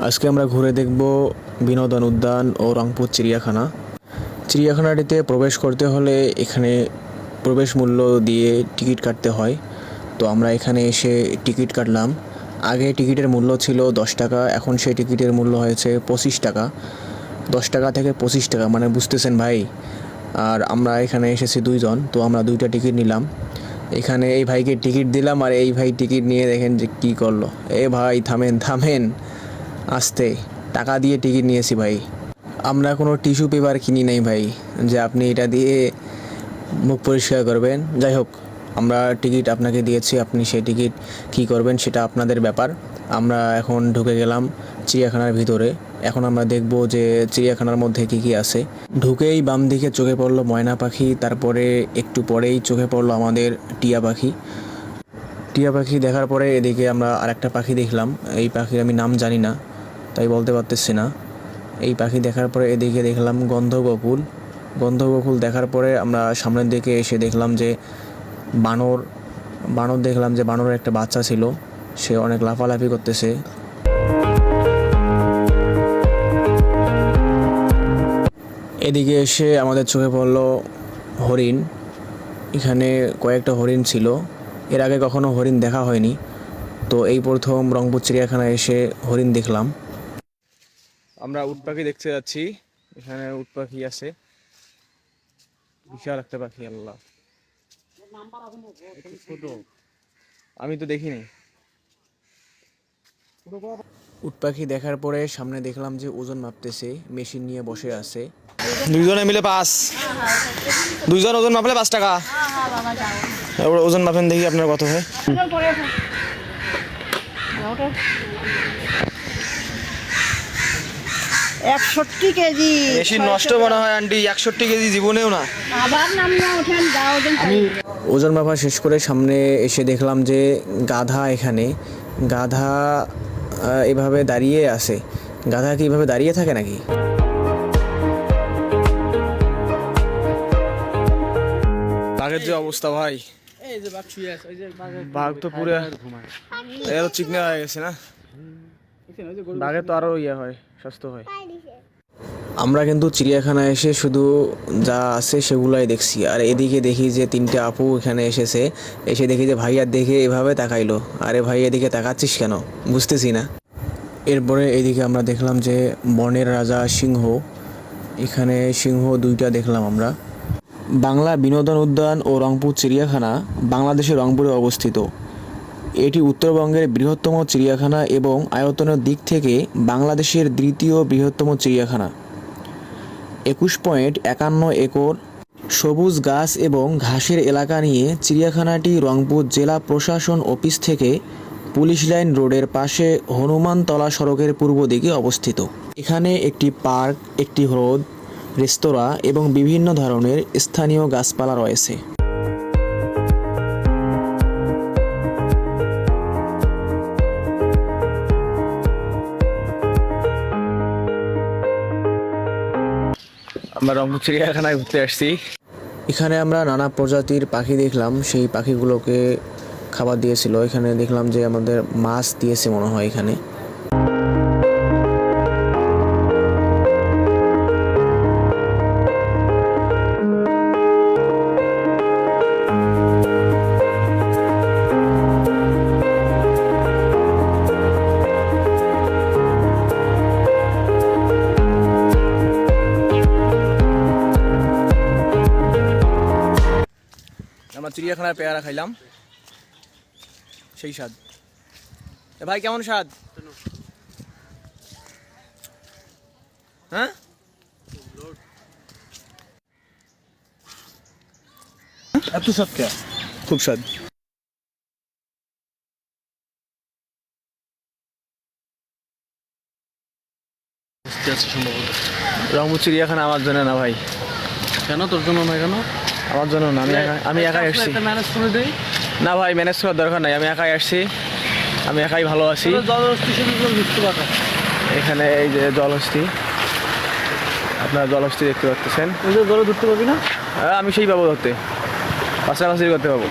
আজকে আমরা ঘুরে দেখব বিনোদন উদ্যান ও রংপুর চিড়িয়াখানা। চিড়িয়াখানাটিতে প্রবেশ করতে হলে এখানে প্রবেশ মূল্য দিয়ে টিকিট কাটতে হয়। তো আমরা এখানে এসে টিকিট কাটলাম। আগে টিকিটের মূল্য ছিল 10 টাকা, এখন সেই টিকিটের মূল্য হয়েছে 25 টাকা। 10 টাকা থেকে 25 টাকা, মানে বুঝতেছেন ভাই। আর আমরা এখানে এসেছি 2 জন, তো আমরা 2টা টিকিট নিলাম। এখানে এই ভাইকে টিকিট দিলাম আর এই ভাই টিকিট নিয়ে দেখেন যে কী করলো। এ ভাই থামেন থামেন, আস্তে, টাকা দিয়ে টিকিট নিয়েছি ভাই। আমরা কোনো টিস্যু পেপার কিনি নাই ভাই যে আপনি এটা দিয়ে মুখ পরিষ্কার করবেন। যাই হোক, আমরা টিকিট আপনাকে দিয়েছি, আপনি সেই টিকিট কী করবেন সেটা আপনাদের ব্যাপার। আমরা এখন ঢুকে গেলাম চিড়িয়াখানার ভিতরে। এখন আমরা দেখব যে চিড়িয়াখানার মধ্যে কী কী আছে। ঢুকেই বাম দিকে চোখে পড়লো ময়না পাখি, তারপরে একটু পরেই চোখে পড়লো আমাদের টিয়া পাখি। টিয়া পাখি দেখার পরে এদিকে আমরা আরেকটা পাখি দেখলাম। এই পাখির আমি নাম জানি না, তাই বলতে পারতেছি না। এই পাখি দেখার পরে এদিকে দেখলাম গন্ধবকুল। গন্ধবকুল দেখার পরে আমরা সামনের দিকে এসে দেখলাম যে বানর দেখলাম যে বানরের একটা বাচ্চা ছিল, সে অনেক লাফালাফি করতেছে। এদিকে এসে আমাদের চোখে পড়লো হরিণ। এখানে কয়েকটা হরিণ ছিল, এর আগে কখনো হরিণ দেখা হয়নি, তো এই প্রথম রংপুর চিড়িয়াখানায় এসে হরিণ দেখলাম। আমরা উট পাখি দেখতে যাচ্ছি। এখানে উট পাখি আছে, বিশাল একটা পাখি। আল্লাহ, ছোট, আমি তো দেখিনি। উট পাখি দেখার পরে সামনে দেখলাম যে ওজন মাপতেছে, মেশিন নিয়ে বসে আছে। 2 জনে মিলে 5, 2 জন ওজন মাপলে 5 টাকা। এবার ওজন মাপেন দেখি আপনার কত হয়। 61 কেজি। বেশি নষ্ট মনে হয় আন্টি, 61 কেজি জীবনেও না। আবার নামিয়ে ওঠেন, যাও ওজন মাপা শেষ করে সামনে এসে দেখলাম যে গাধা, এখানে গাধা এভাবে দাঁড়িয়ে আছে। গাধা কি এভাবে দাঁড়িয়ে থাকে নাকি? বাঘের যে অবস্থা ভাই, এই যে বাঘ শুয়ে আছে, ওই যে বাঘ তো পুরো চিকনা হয়ে গেছে না। বাঘের তো আরো ইয়ে হয়, স্বাস্থ্য হয়। আমরা কিন্তু চিড়িয়াখানায় এসে শুধু যা আছে সেগুলাই দেখছি। আর এদিকে দেখি যে 3টে আপু এখানে এসেছে, এসে দেখি যে ভাইয়ার দেখে এভাবে তাকাইলো। আরে ভাই, এদিকে তাকাচ্ছিস কেন, বুঝতেছি না। এরপরে এদিকে আমরা দেখলাম যে বনের রাজা সিংহ। এখানে সিংহ 2টা দেখলাম আমরা। বাংলা বিনোদন উদ্যান ও রংপুর চিড়িয়াখানা বাংলাদেশের রংপুরে অবস্থিত। এটি উত্তরবঙ্গের বৃহত্তম চিড়িয়াখানা এবং আয়তনের দিক থেকে বাংলাদেশের 2য় বৃহত্তম চিড়িয়াখানা। 21.51 একর সবুজ গাছ এবং ঘাসের এলাকা নিয়ে চিড়িয়াখানাটি রংপুর জেলা প্রশাসন অফিস থেকে পুলিশ লাইন রোডের পাশে হনুমানতলা সড়কের পূর্ব দিকে অবস্থিত। এখানে একটি পার্ক, একটি হ্রদ, রেস্তোরাঁ এবং বিভিন্ন ধরনের স্থানীয় গাছপালা রয়েছে। আমরা রংপুর চিড়িয়াখানায় ঘুরতে আসছি। এখানে আমরা নানা প্রজাতির পাখি দেখলাম, সেই পাখিগুলোকে খাবার দিয়েছিল। এখানে দেখলাম যে আমাদের মাছ দিয়েছে মনে হয় এখানে। আমরা চিড়িয়াখানায় পেয়ারা খাইলাম, সেই স্বাদ। ভাই কেমন স্বাদ? হ্যাঁ, এত স্বাদ কে? খুব স্বাদ। রংপুর চিড়িয়াখানা আমার জন্য না ভাই। কেন তোর জন্য না? কেন আমার জন্য না, আমি একাই আসছি। ম্যানেজ করে দেই না ভাই, ম্যানেজ করার দরকার নাই, আমি একাই আসছি, আমি একাই ভালো আছি। এখানে এই যে জলহস্তি, আপনারা জলহস্তি দেখতে পাচ্ছেন। জলে ধরতে পারবি না? আমি সেই পাবো ধরতে, পাশাপাশি করতে পাবো।